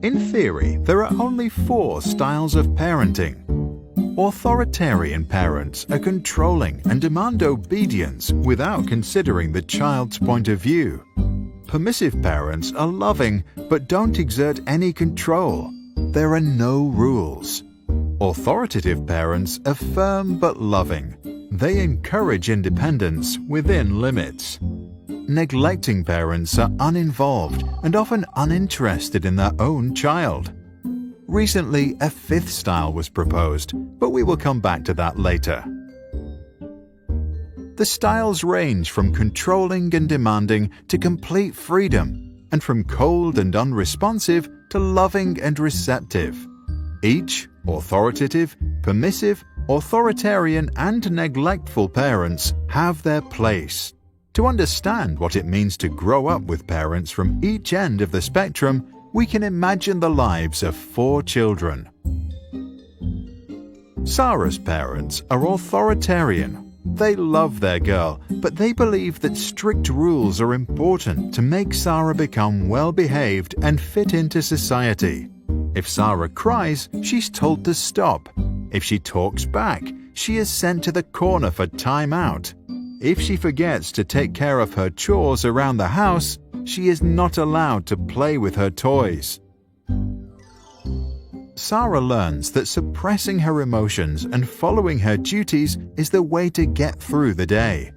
In theory, there are only 4 styles of parenting. Authoritarian parents are controlling and demand obedience without considering the child's point of view. Permissive parents are loving but don't exert any control. There are no rules. Authoritative parents are firm but loving. They encourage independence within limits. Neglecting parents are uninvolved and often uninterested in their own child. Recently, a 5th style was proposed, but we will come back to that later. The styles range from controlling and demanding to complete freedom, and from cold and unresponsive to loving and receptive. Each, authoritative, permissive, authoritarian, and neglectful parents have their place. To understand what it means to grow up with parents from each end of the spectrum, we can imagine the lives of 4 children. Sarah's parents are authoritarian. They love their girl, but they believe that strict rules are important to make Sarah become well-behaved and fit into society. If Sarah cries, she's told to stop. If she talks back, she is sent to the corner for time out. If she forgets to take care of her chores around the house, she is not allowed to play with her toys. Sarah learns that suppressing her emotions and following her duties is the way to get through the day.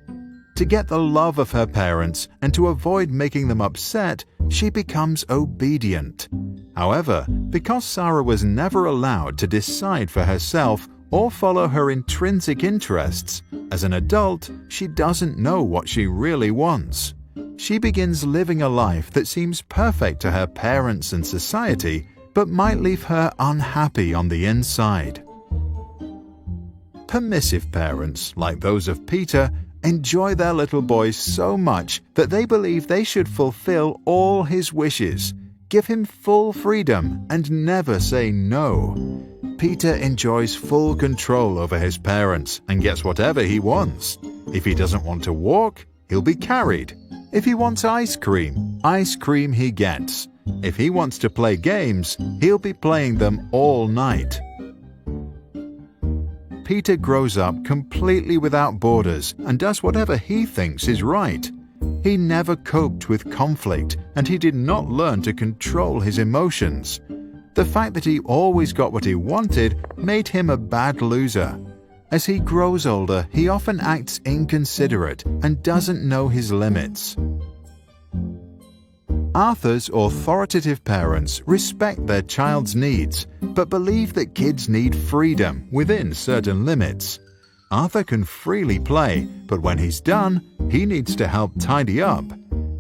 To get the love of her parents and to avoid making them upset, she becomes obedient. However, because Sarah was never allowed to decide for herself or follow her intrinsic interests, as an adult, she doesn't know what she really wants. She begins living a life that seems perfect to her parents and society, but might leave her unhappy on the inside. Permissive parents, like those of Peter, enjoy their little boy so much that they believe they should fulfill all his wishes, give him full freedom, and never say no. Peter enjoys full control over his parents and gets whatever he wants. If he doesn't want to walk, he'll be carried. If he wants ice cream he gets. If he wants to play games, he'll be playing them all night. Peter grows up completely without borders and does whatever he thinks is right. He never coped with conflict, and he did not learn to control his emotions. The fact that he always got what he wanted made him a bad loser. As he grows older, he often acts inconsiderate and doesn't know his limits. Arthur's authoritative parents respect their child's needs, but believe that kids need freedom within certain limits. Arthur can freely play, but when he's done, he needs to help tidy up.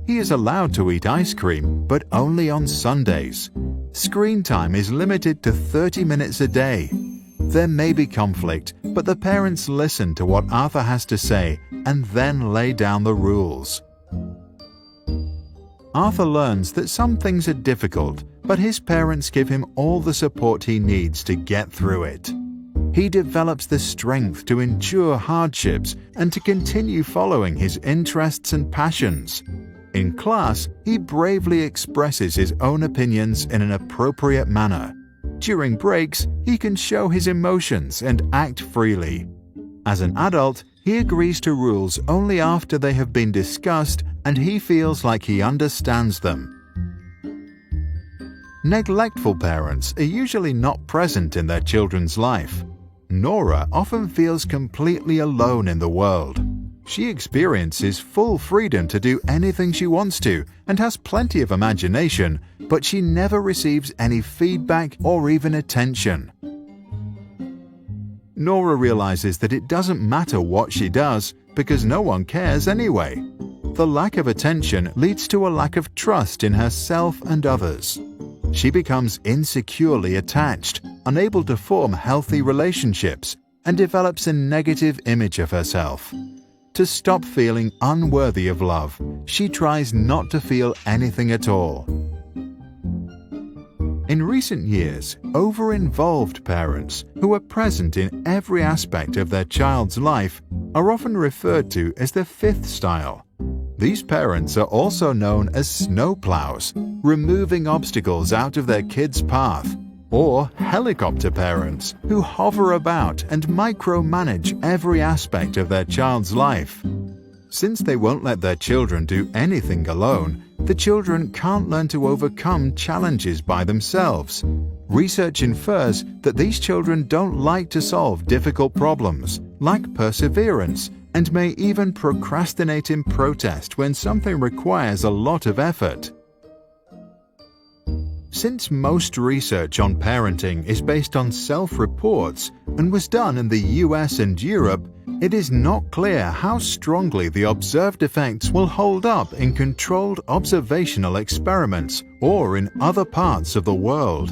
He is allowed to eat ice cream, but only on Sundays. Screen time is limited to 30 minutes a day. There may be conflict, but the parents listen to what Arthur has to say and then lay down the rules. Arthur learns that some things are difficult, but his parents give him all the support he needs to get through it. He develops the strength to endure hardships and to continue following his interests and passions. In class, he bravely expresses his own opinions in an appropriate manner. During breaks, he can show his emotions and act freely. As an adult, he agrees to rules only after they have been discussed and he feels like he understands them. Neglectful parents are usually not present in their children's life. Nora often feels completely alone in the world. She experiences full freedom to do anything she wants to and has plenty of imagination, but she never receives any feedback or even attention. Nora realizes that it doesn't matter what she does because no one cares anyway. The lack of attention leads to a lack of trust in herself and others. She becomes insecurely attached, unable to form healthy relationships, and develops a negative image of herself. To stop feeling unworthy of love, she tries not to feel anything at all. In recent years, over-involved parents who are present in every aspect of their child's life are often referred to as the 5th style. These parents are also known as snowplows. removing obstacles out of their kids' path, or helicopter parents who hover about and micromanage every aspect of their child's life. Since they won't let their children do anything alone, the children can't learn to overcome challenges by themselves. Research infers that these children don't like to solve difficult problems, lack perseverance, and may even procrastinate in protest when something requires a lot of effort. Since most research on parenting is based on self-reports and was done in the US and Europe, it is not clear how strongly the observed effects will hold up in controlled observational experiments or in other parts of the world.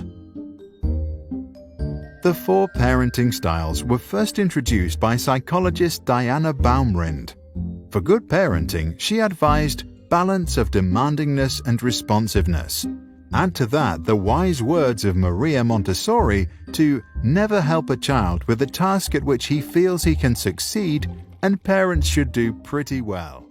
The 4 parenting styles were first introduced by psychologist Diana Baumrind. For good parenting, she advised balance of demandingness and responsiveness. Add to that the wise words of Maria Montessori to never help a child with a task at which he feels he can succeed, and parents should do pretty well.